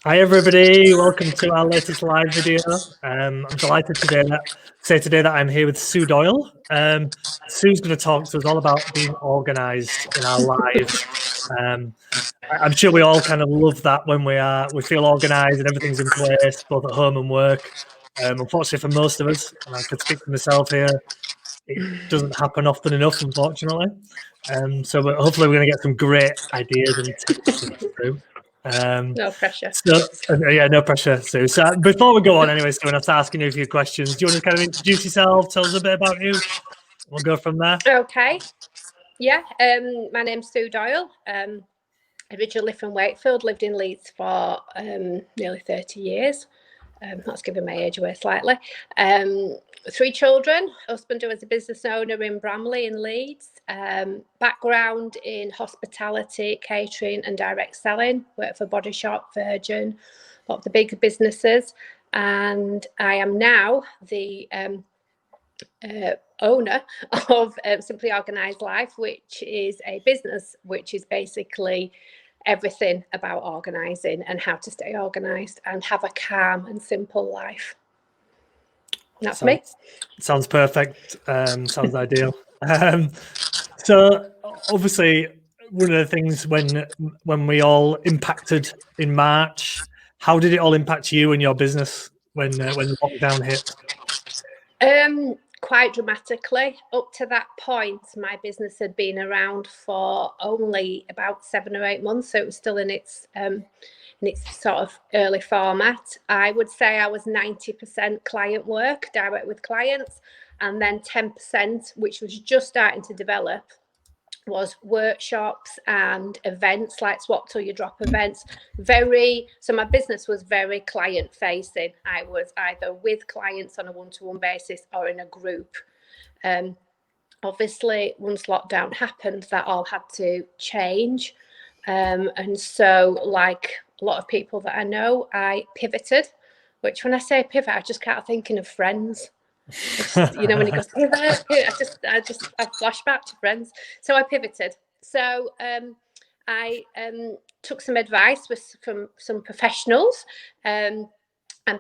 Hi everybody, welcome to our latest live video. I'm delighted to say today that I'm here with Sue Doyle. Sue's going to talk to us all about being organised in our lives. I'm sure we all kind of love that when we feel organised and everything's in place, both at home and work. Unfortunately for most of us, and I could speak for myself here, it doesn't happen often enough, unfortunately. So hopefully we're going to get some great ideas and tips from Sue. No pressure. Yeah, no pressure, Sue. So before we go on, anyway, Sue, and I'll start asking you a few questions. Do you want to kind of introduce yourself? Tell us a bit about you. We'll go from there. Okay. Yeah. My name's Sue Doyle. Originally from Wakefield, lived in Leeds for nearly 30 years. That's giving my age away slightly. 3 children, husband who was a business owner in Bramley in Leeds, background in hospitality, catering and direct selling, worked for Body Shop, Virgin, a lot of the big businesses. And I am now the owner of Simply Organised Life, which is a business which is basically everything about organising and how to stay organised and have a calm and simple life. That's me. Sounds perfect. Sounds ideal. So obviously, one of the things when we all impacted in March, how did it all impact you and your business when the lockdown hit? Quite dramatically. Up to that point, my business had been around for only about 7 or 8 months, so it was still in its sort of early format. I would say I was 90% client work, direct with clients, and then 10%, which was just starting to develop, was workshops and events like swap till you drop events. So my business was very client facing. I was either with clients on a one-to-one basis or in a group. Obviously once lockdown happened, that all had to change, and so like a lot of people that I know, I pivoted, which when I say pivot, I just can't thinking of Friends. You know, when he goes pivot, I flash back to Friends. So I pivoted. So I took some advice from some professionals, and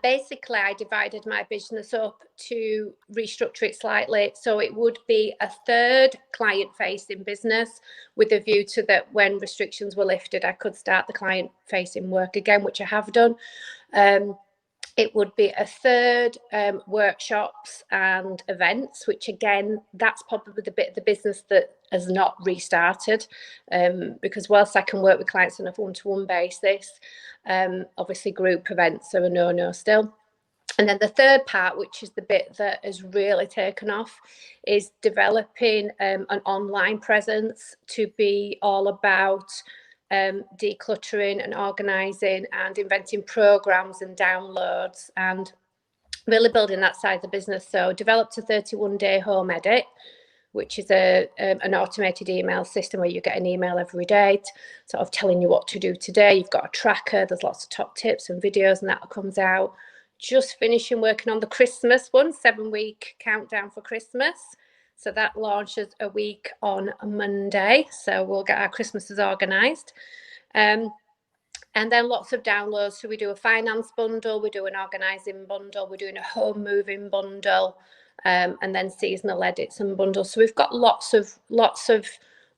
basically I divided my business up to restructure it slightly, so it would be a third client facing business with a view to that when restrictions were lifted I could start the client facing work again, which I have done. It would be a third workshops and events, which again, that's probably the bit of the business that has not restarted, because whilst I can work with clients on a one-to-one basis, obviously group events are a no-no still. And then the third part, which is the bit that has really taken off, is developing an online presence to be all about decluttering and organising and inventing programs and downloads and really building that side of the business. So developed a 31-day home edit, which is an automated email system where you get an email every day sort of telling you what to do today. You've got a tracker, there's lots of top tips and videos, and that comes out. Just finishing working on the Christmas one, 7-week countdown for Christmas. So that launches a week on a Monday. So we'll get our Christmases organised. And then lots of downloads. So we do a finance bundle, we do an organising bundle, we're doing a home moving bundle, and then seasonal edits and bundles. So we've got lots of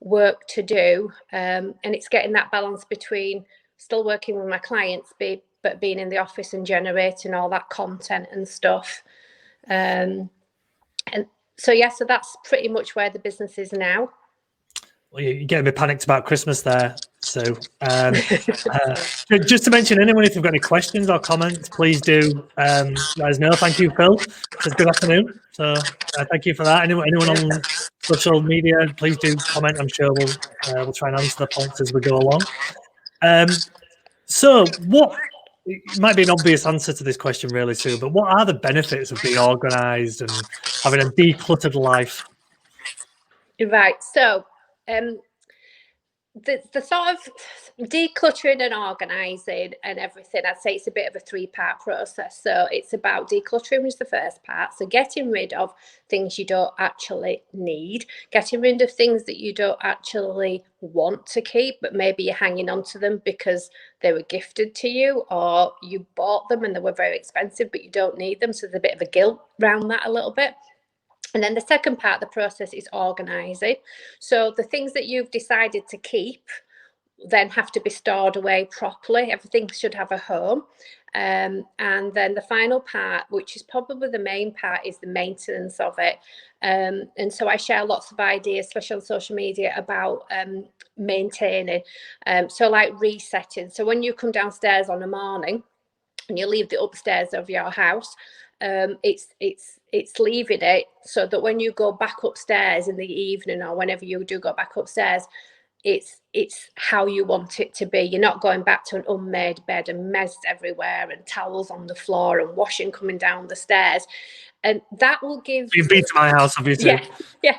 work to do, and it's getting that balance between still working with my clients, but being in the office and generating all that content and stuff. And so yeah, so that's pretty much where the business is now. Well, you're getting a bit panicked about Christmas there. So just to mention, anyone, if you've got any questions or comments, please do let us know. Thank you, Phil. Says good afternoon. So thank you for that. Anyone on social media, please do comment. I'm sure we'll try and answer the points as we go along. So it might be an obvious answer to this question, really, Sue, but what are the benefits of being organised and having a decluttered life? Right. So the sort of decluttering and organising and everything, I'd say it's a bit of a three-part process. So it's about decluttering, which is the first part. So getting rid of things you don't actually need, getting rid of things that you don't actually want to keep, but maybe you're hanging on to them because they were gifted to you, or you bought them and they were very expensive, but you don't need them. So there's a bit of a guilt around that a little bit. And then the second part of the process is organising. So the things that you've decided to keep then have to be stored away properly. Everything should have a home. And then the final part, which is probably the main part, is the maintenance of it. And so I share lots of ideas, especially on social media, about maintaining. So like resetting. So when you come downstairs on a morning and you leave the upstairs of your house, it's leaving it so that when you go back upstairs in the evening, or whenever you do go back upstairs, it's how you want it to be. You're not going back to an unmade bed and mess everywhere and towels on the floor and washing coming down the stairs. And that will give You've been to my house, have you too? yeah.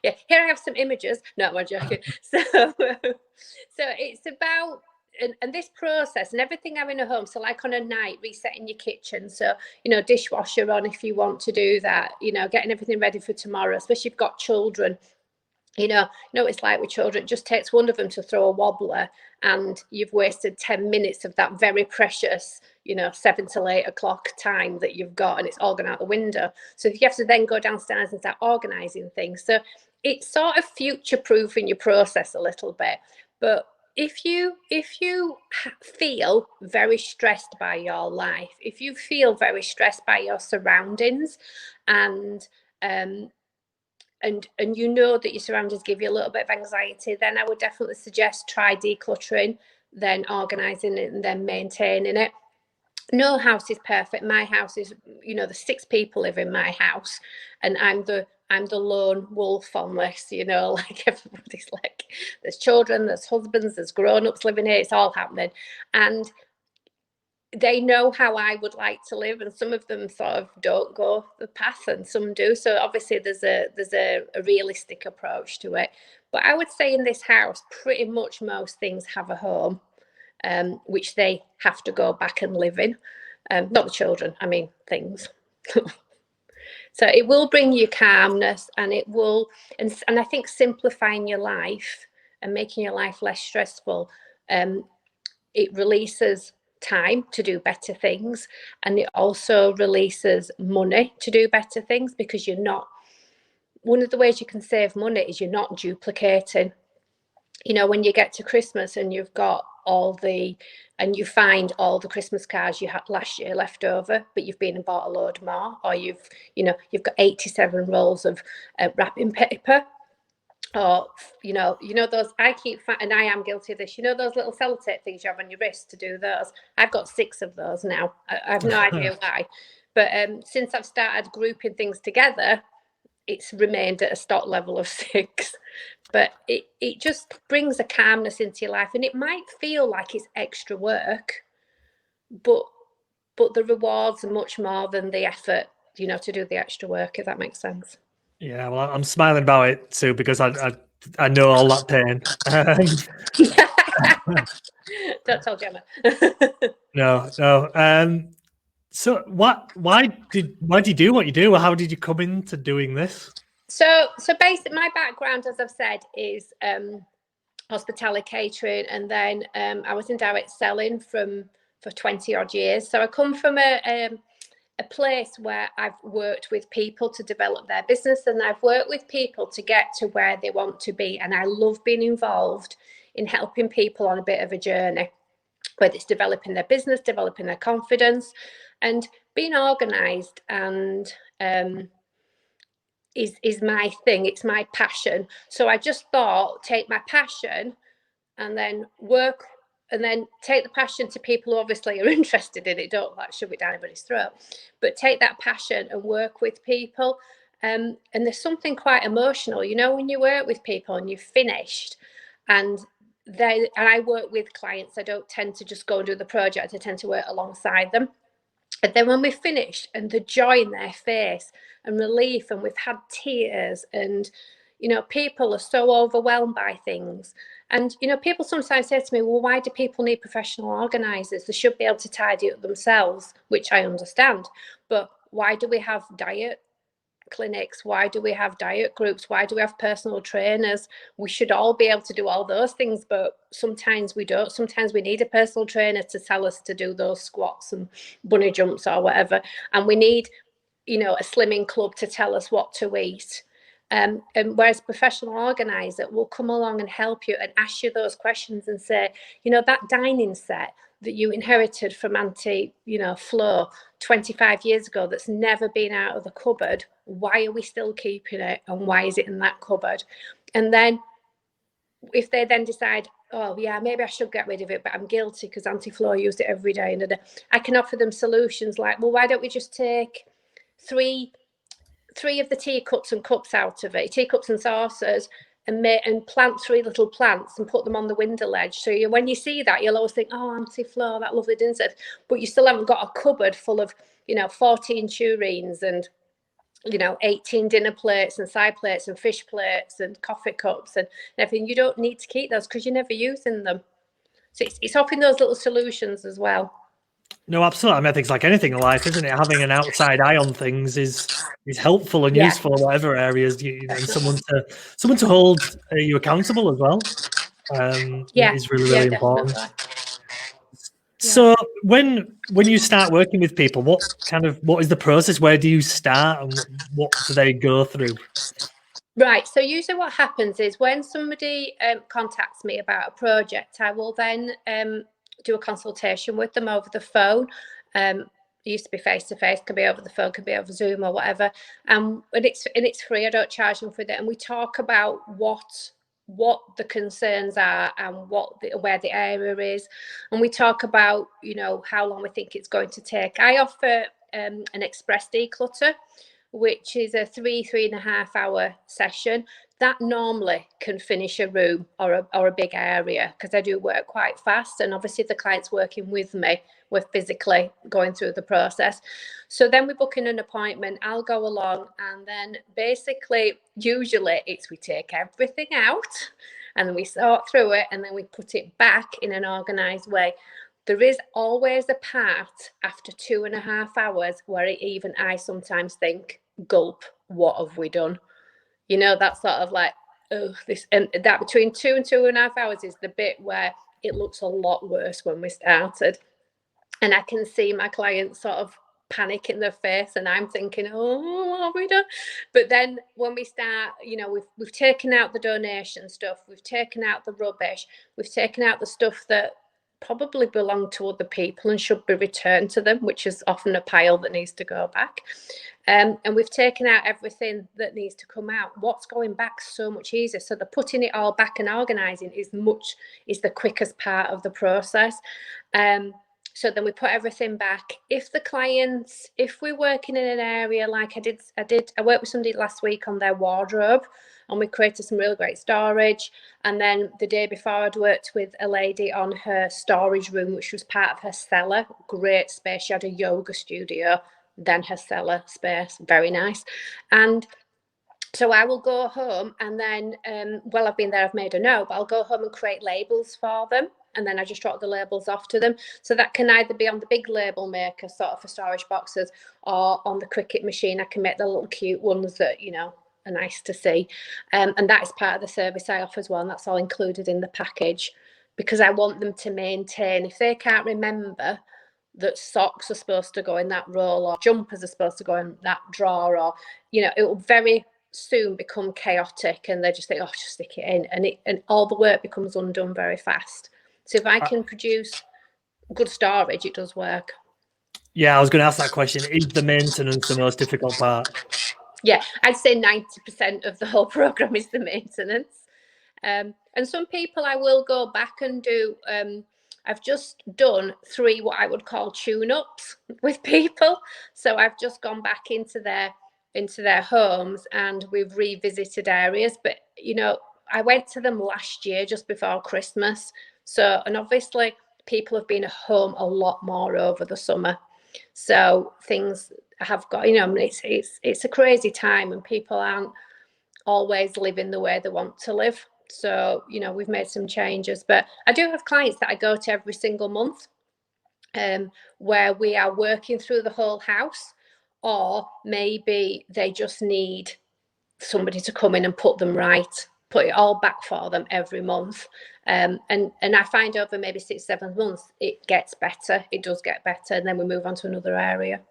Here I have some images. No, I'm joking. So it's about and this process and everything having a home. So like on a night, resetting your kitchen. So, dishwasher on if you want to do that, getting everything ready for tomorrow, especially if you've got children. It's like with children, it just takes one of them to throw a wobbler and you've wasted 10 minutes of that very precious, 7 till 8 o'clock time that you've got, and it's all gone out the window. So if you have to then go downstairs and start organising things. So it's sort of future-proofing your process a little bit. But if you feel very stressed by your life, if you feel very stressed by your surroundings, and you know that your surroundings give you a little bit of anxiety, then I would definitely suggest try decluttering, then organising it, and then maintaining it. No house is perfect. My house is, there's 6 people live in my house, and I'm the lone wolf on this, like everybody's like, there's children, there's husbands, there's grown-ups living here, it's all happening. And they know how I would like to live, and some of them sort of don't go the path and some do. So obviously there's a realistic approach to it. But I would say in this house, pretty much most things have a home, which they have to go back and live in. Not the children, I mean things. So it will bring you calmness, and it will, and I think simplifying your life and making your life less stressful, it releases time to do better things, and it also releases money to do better things, because one of the ways you can save money is you're not duplicating. When you get to Christmas and you've got and you find all the Christmas cards you had last year left over, but you've been and bought a load more, or you've got 87 rolls of wrapping paper, or those, I keep and I am guilty of this, those little sellotape things you have on your wrist to do those. I've got 6 of those now. I have no idea why, but since I've started grouping things together, it's remained at a stock level of 6. But it just brings a calmness into your life, and it might feel like it's extra work, but the rewards are much more than the effort, to do the extra work, if that makes sense. Yeah, well, I'm smiling about it too, because I know all that pain. Don't tell Gemma. No. So why did you do what you do? How did you come into doing this? So basically, my background, as I've said, is hospitality catering, and then I was in direct selling for 20 odd years. So I come from a place where I've worked with people to develop their business, and I've worked with people to get to where they want to be. And I love being involved in helping people on a bit of a journey, whether it's developing their business, developing their confidence, and being organised and is my thing. It's my passion. So I just thought, take my passion and then work, and then take the passion to people who obviously are interested in it. Don't like shove it down anybody's throat, but take that passion and work with people. And there's something quite emotional, when you work with people and you've finished, and I work with clients. I don't tend to just go and do the project. I tend to work alongside them. And then when we've finished, and the joy in their face and relief, and we've had tears, and You know, people are so overwhelmed by things. And, you know, people sometimes say to me, well, why do people need professional organisers? They should be able to tidy up themselves, which I understand. But why do we have diet clinics? Why do we have diet groups? Why do we have personal trainers? We should all be able to do all those things, but sometimes we don't. Sometimes we need a personal trainer to tell us to do those squats and bunny jumps or whatever. And we need, you know, a slimming club to tell us what to eat. And whereas professional organizer will come along and help you and ask you those questions and say, you know, that dining set that you inherited from Auntie, you know, Flo 25 years ago that's never been out of the cupboard, why are we still keeping it and why is it in that cupboard? And then if they then decide, oh yeah, maybe I should get rid of it, but I'm guilty because Auntie Flo used it every day, and I can offer them solutions like, well, why don't we just take three of the teacups and cups out of it, teacups and saucers, and plant 3 little plants and put them on the window ledge. So when you see that, you'll always think, oh, Auntie Flo, that lovely dinner set. But you still haven't got a cupboard full of, you know, 14 tureens and, you know, 18 dinner plates and side plates and fish plates and coffee cups and everything. You don't need to keep those because you're never using them. So it's offering those little solutions as well. No, absolutely. I mean, I think it's like anything in life, isn't it? Having an outside eye on things is helpful and useful in whatever areas you know, and someone to hold you accountable as well. Is really important. Definitely. So when you start working with people, what is the process? Where do you start, and what do they go through? Right. So usually what happens is when somebody contacts me about a project, I will then do a consultation with them over the phone. It used to be face to face, could be over the phone, could be over Zoom or whatever. And it's free. I don't charge them for that. And we talk about what the concerns are and where the area is. And we talk about, you know, how long we think it's going to take. I offer an express declutter, which is a 3.5 hour session that normally can finish a room or a big area, because I do work quite fast, and obviously the client's working with me, we're physically going through the process. So then we book in an appointment, I'll go along, and then basically usually it's we take everything out and then we sort through it and then we put it back in an organised way. There is always a part after 2.5 hours where even I sometimes think, gulp, what have we done? You know, that sort of like, oh, this, and that between 2 and 2.5 hours is the bit where it looks a lot worse when we started. And I can see my clients sort of panic in their face, and I'm thinking, oh, what have we done? But then when we start, you know, we've taken out the donation stuff, we've taken out the rubbish, we've taken out the stuff that probably belong to other people and should be returned to them, which is often a pile that needs to go back. And we've taken out everything that needs to come out. What's going back so much easier. So the putting it all back and organising is the quickest part of the process. So then we put everything back. If we're working in an area like I worked with somebody last week on their wardrobe, and we created some really great storage. And then the day before, I'd worked with a lady on her storage room, which was part of her cellar. Great space. She had a yoga studio, then her cellar space. Very nice. And so I will go home and then, I've been there, I've made a note, but I'll go home and create labels for them. And then I just drop the labels off to them. So that can either be on the big label maker, sort of for storage boxes, or on the Cricut machine. I can make the little cute ones that, you know, are nice to see. And that is part of the service I offer as well. And that's all included in the package, because I want them to maintain, if they can't remember that socks are supposed to go in that roll or jumpers are supposed to go in that drawer, or, you know, it will very soon become chaotic and they just think, oh, just stick it in, and all the work becomes undone very fast. So if I can produce good storage, it does work. Yeah, I was going to ask that question. Is the maintenance the most difficult part? Yeah, I'd say 90% of the whole program is the maintenance. And some people I will go back and do. I've just done 3 what I would call tune-ups with people. So I've just gone back into their homes and we've revisited areas. But, you know, I went to them last year just before Christmas. So, and obviously people have been at home a lot more over the summer. So things have got, you know, it's a crazy time and people aren't always living the way they want to live. So, you know, we've made some changes, but I do have clients that I go to every single month, where we are working through the whole house, or maybe they just need somebody to come in and put them right, put it all back for them every month. And I find over maybe 6-7 months, it gets better. It does get better. And then we move on to another area.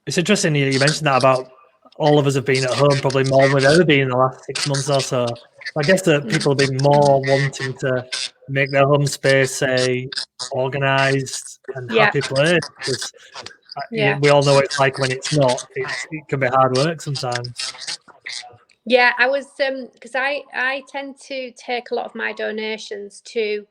It's interesting you mentioned that about all of us have been at home probably more than we've ever been in the last 6 months or so. I guess that people have been more wanting to make their home space a organised and happy place, because we all know what it's like when it's not. It can be hard work sometimes. Yeah, I was because I tend to take a lot of my donations to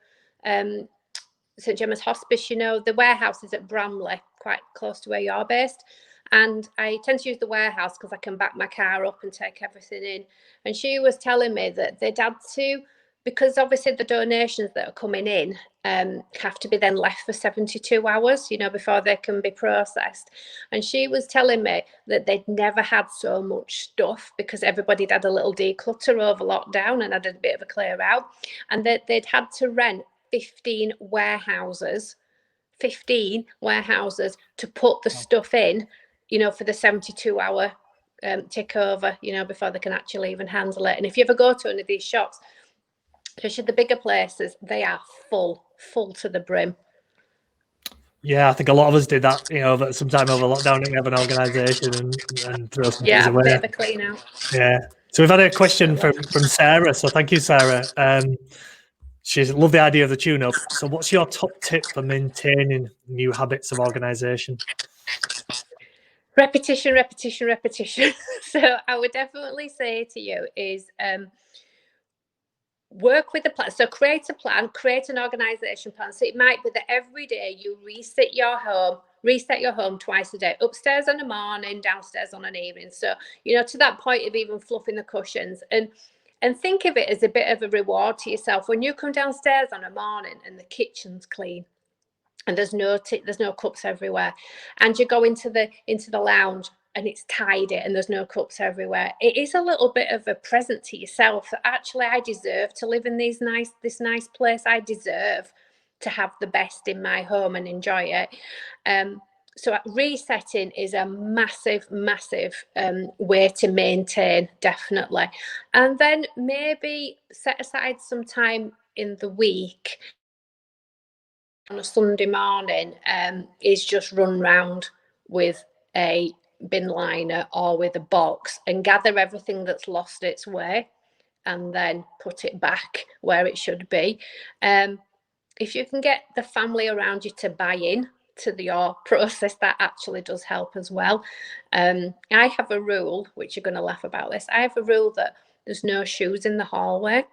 St Gemma's Hospice. You know, the warehouse is at Bramley, quite close to where you're based. And I tend to use the warehouse because I can back my car up and take everything in. And she was telling me that they'd had to, because obviously the donations that are coming in have to be then left for 72 hours, you know, before they can be processed. And she was telling me that they'd never had so much stuff because everybody had a little declutter over lockdown and had a bit of a clear out. And that they'd had to rent 15 warehouses to put the stuff in, you know, for the 72-hour tick over, you know, before they can actually even handle it. And if you ever go to one of these shops, especially the bigger places, they are full to the brim. Yeah, I think a lot of us did that, you know, sometime over lockdown, we have an organisation and throw some things away. Yeah, a bit of a clean out. Yeah. So we've had a question from Sarah. So thank you, Sarah. She's loved the idea of the tune-up. So what's your top tip for maintaining new habits of organisation? Repetition. So I would definitely say to you is work with a plan. So create a plan, create an organisation plan. So it might be that every day you reset your home twice a day, upstairs on a morning, downstairs on an evening. So, you know, to that point of even fluffing the cushions, and think of it as a bit of a reward to yourself. When you come downstairs on a morning and the kitchen's clean and there's no cups everywhere, and you go into the lounge and it's tidy and there's no cups everywhere, it is a little bit of a present to yourself that actually I deserve to live in this nice place. I deserve to have the best in my home and enjoy it. So resetting is a massive way to maintain, definitely. And then maybe set aside some time in the week on a Sunday morning, is just run round with a bin liner or with a box and gather everything that's lost its way and then put it back where it should be. If you can get the family around you to buy in to your process, that actually does help as well. I have a rule, which you're going to laugh about this. I have a rule that there's no shoes in the hallway.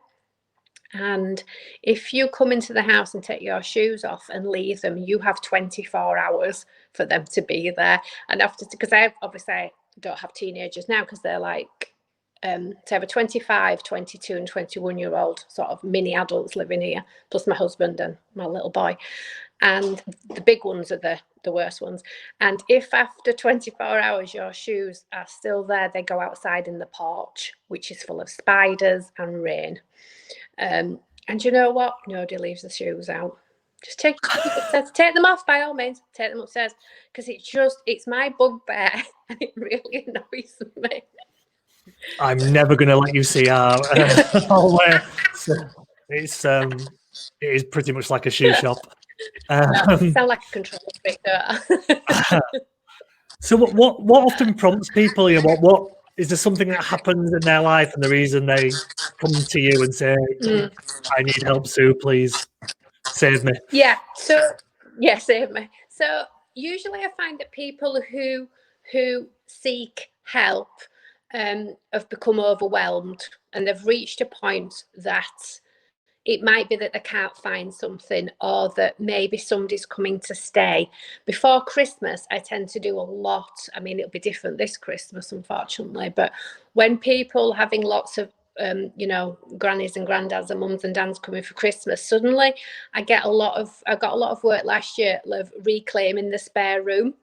And if you come into the house and take your shoes off and leave them, you have 24 hours for them to be there. And after, because I obviously don't have teenagers now because they're like, so I have a 25, 22 and 21-year-old sort of mini adults living here, plus my husband and my little boy. And the big ones are the worst ones. And if after 24 hours your shoes are still there, they go outside in the porch, which is full of spiders and rain. And you know what? Nobody leaves the shoes out. Just take them off by all means. Take them upstairs because it's my bugbear and it really annoys me. I'm never going to let you see our hallway. So it is pretty much like a shoe shop. Sound like a control freak, don't I? So what often prompts people? You know, what is there something that happens in their life and the reason they come to you and say, "I need help, Sue, please save me"? Yeah. Save me. So usually I find that people who seek help have become overwhelmed and they've reached a point that it might be that they can't find something, or that maybe somebody's coming to stay. Before Christmas, I tend to do a lot. I mean, it'll be different this Christmas, unfortunately, but when people having lots of grannies and granddads and mums and dads coming for Christmas, suddenly I got a lot of work last year of reclaiming the spare room,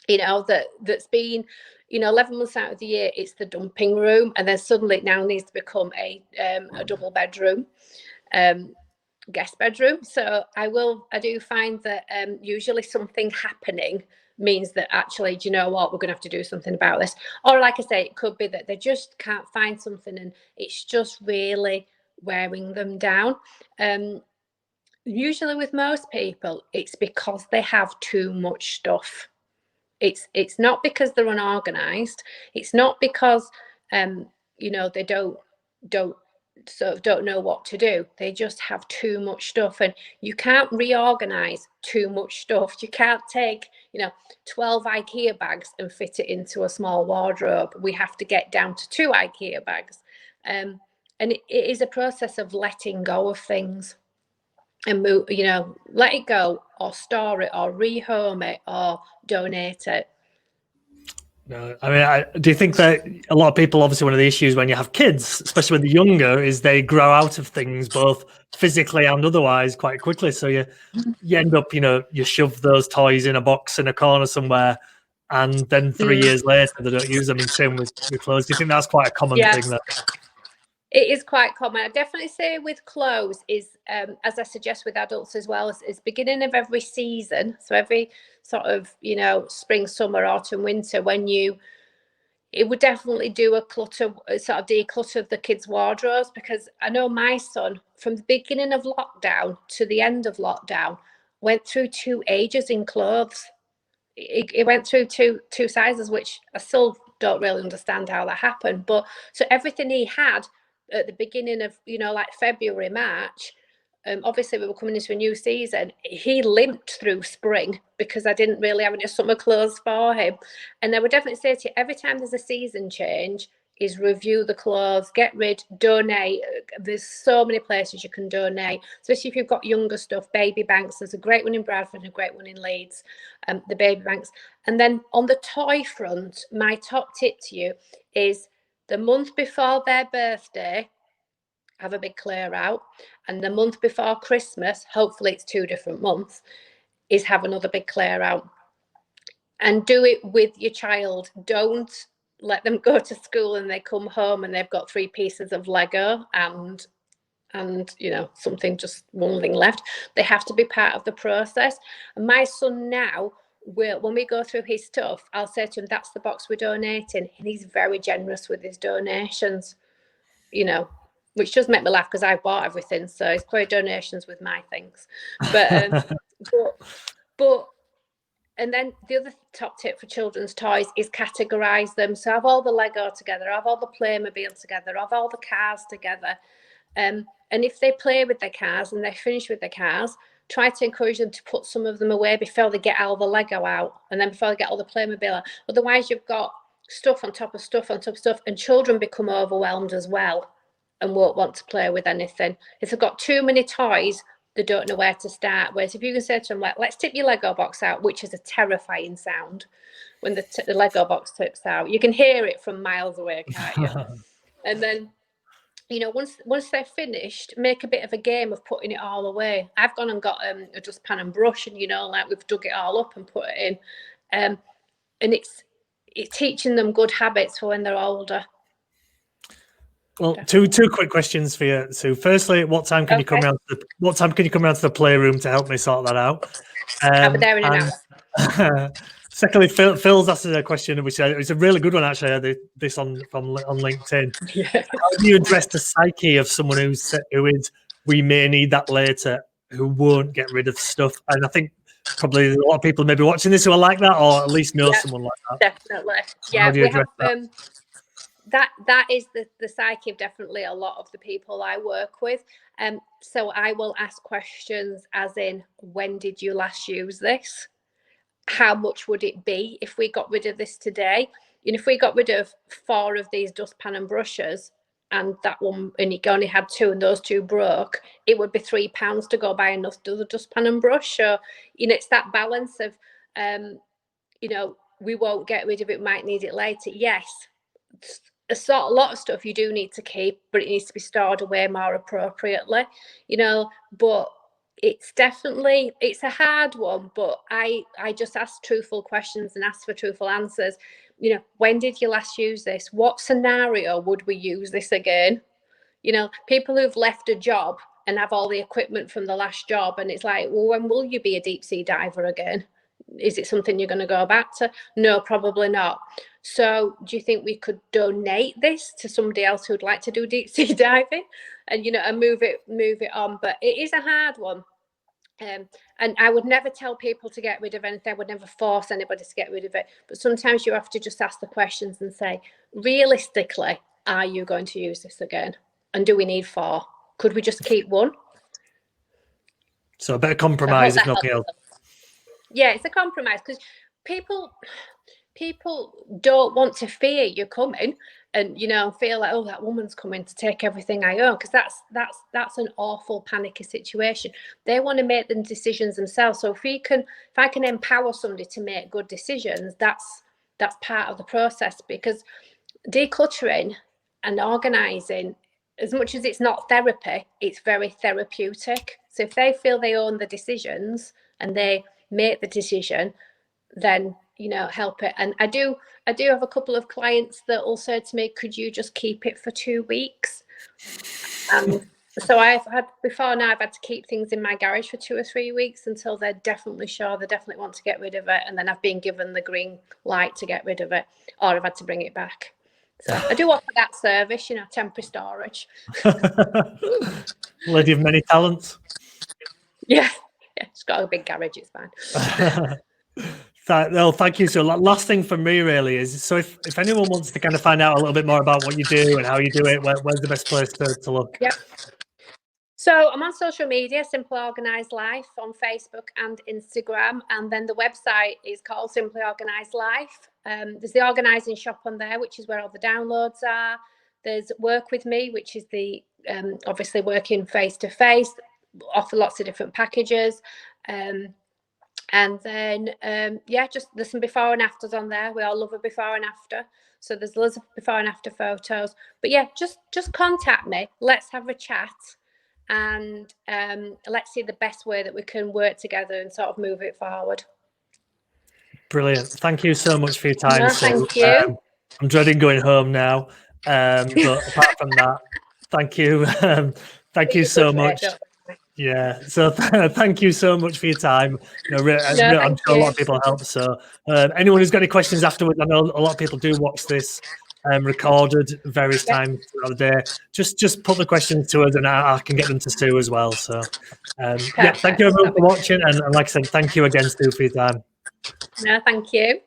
you know, that's been you know, 11 months out of the year, it's the dumping room, and then suddenly it now needs to become a double bedroom, guest bedroom. So I do find that usually something happening means that actually, do you know what, we're going to have to do something about this. Or like I say, it could be that they just can't find something and it's just really wearing them down. Usually with most people, it's because they have too much stuff. It's not because they're unorganized. It's not because you know, they don't know what to do. They just have too much stuff, and you can't reorganize too much stuff. You can't take, you know, 12 IKEA bags and fit it into a small wardrobe. We have to get down to 2 IKEA bags, and it is a process of letting go of things and move, you know, let it go or store it or rehome it or donate it. No, I mean, do you think that a lot of people, obviously one of the issues when you have kids, especially when they're younger, is they grow out of things both physically and otherwise quite quickly. So you end up, you know, you shove those toys in a box in a corner somewhere, and then 3 years later they don't use them. And same with clothes. Do you think that's quite a common thing? That it is quite common. I definitely say with clothes is, as I suggest with adults as well, is beginning of every season. So every sort of, you know, spring, summer, autumn, winter, it would definitely do a clutter, sort of declutter the kids' wardrobes, because I know my son, from the beginning of lockdown to the end of lockdown, went through 2 ages in clothes. It went through two sizes, which I still don't really understand how that happened. But so everything he had at the beginning of, you know, like February, March, obviously we were coming into a new season. He limped through spring because I didn't really have any summer clothes for him. And I would definitely say to you, every time there's a season change, is review the clothes, get rid, donate. There's so many places you can donate, especially if you've got younger stuff. Baby banks, there's a great one in Bradford and a great one in Leeds, the baby banks. And then on the toy front, my top tip to you is the month before their birthday, have a big clear out, and the month before Christmas, hopefully it's 2 different months, is have another big clear out. And do it with your child. Don't let them go to school and they come home and they've got 3 pieces of Lego and you know, something, just one thing left. They have to be part of the process. And my son now, when we go through his stuff, I'll say to him, that's the box we're donating, and he's very generous with his donations, you know, which does make me laugh because I've bought everything, so he's quite donations with my things. But and then the other top tip for children's toys is categorize them. So have all the Lego together, have all the Playmobil together, have all the cars together. And if they play with their cars and they're finished with their cars, try to encourage them to put some of them away before they get all the Lego out, and then before they get all the Playmobil out. Otherwise, you've got stuff on top of stuff on top of stuff, and children become overwhelmed as well and won't want to play with anything. If they've got too many toys, they don't know where to start. Whereas if you can say to them, like, let's tip your Lego box out, which is a terrifying sound when the Lego box tips out. You can hear it from miles away, can't you? And then, you know, once they're finished, make a bit of a game of putting it all away. I've gone and got a dustpan and brush, and, you know, like we've dug it all up and put it in. And it's teaching them good habits for when they're older. Well, two quick questions for you. So, firstly, what time can you come around? What time can you come around to the playroom to help me sort that out? I'll be there in an hour. Secondly, Phil's asked a question, which is a really good one actually. I did this on LinkedIn. Yeah. How do you address the psyche of someone who is we may need that later, who won't get rid of stuff? And I think probably a lot of people maybe watching this who are like that, or at least know someone like that. Definitely. Yeah, we have that is the psyche of definitely a lot of the people I work with. So I will ask questions as in, when did you last use this? How much would it be if we got rid of this today? And if we got rid of 4 of these dustpan and brushes, and that one, and you only had 2 and those 2 broke, it would be £3 to go buy another dustpan and brush. So, you know, it's that balance of, you know, we won't get rid of it, might need it later. Yes, a lot of stuff you do need to keep, but it needs to be stored away more appropriately, you know. But it's a hard one, but I just ask truthful questions and ask for truthful answers. You know, when did you last use this? What scenario would we use this again? You know, people who've left a job and have all the equipment from the last job, and it's like, well, when will you be a deep sea diver again? Is it something you're going to go back to? No, probably not. So do you think we could donate this to somebody else who'd like to do deep sea diving and, you know, and move it on? But it is a hard one. And I would never tell people to get rid of anything. I would never force anybody to get rid of it. But sometimes you have to just ask the questions and say, realistically, are you going to use this again? And do we need 4? Could we just keep 1? So a bit of compromise, if nothing else. Yeah, it's a compromise, because people don't want to fear you coming and, you know, feel like, oh, that woman's coming to take everything I own, because that's an awful panicky situation. They want to make the decisions themselves. So if I can empower somebody to make good decisions, that's part of the process, because decluttering and organising, as much as it's not therapy, it's very therapeutic. So if they feel they own the decisions and they make the decision, then, you know, help it. And I do have a couple of clients that will say to me, could you just keep it for 2 weeks? So I've had to keep things in my garage for 2 or 3 weeks until they're definitely sure they definitely want to get rid of it, and then I've been given the green light to get rid of it, or I've had to bring it back. So I do offer that service, you know, temporary storage. Lady of many talents. Yeah, it's got a big garage, it's fine. Well, thank you. So last thing for me really is, so if anyone wants to kind of find out a little bit more about what you do and how you do it, where's the best place to look? Yep. So I'm on social media, Simply Organised Life, on Facebook and Instagram. And then the website is called Simply Organised Life. There's the organising shop on there, which is where all the downloads are. There's Work With Me, which is the obviously working face-to-face, offer lots of different packages. And then, just there's some before and afters on there. We all love a before and after. So there's loads of before and after photos. But yeah, just contact me. Let's have a chat. And let's see the best way that we can work together and sort of move it forward. Brilliant. Thank you so much for your time. No, thank you. I'm dreading going home now. But apart from that, thank you. Thank you so much. Yeah. So thank you so much for your time. You know, I'm sure a lot of people help. So anyone who's got any questions afterwards, I know a lot of people do watch this recorded various times throughout the day. Just put the questions to us and I can get them to Sue as well. So thank you everyone for watching, and like I said, thank you again, Sue, for your time. No, thank you.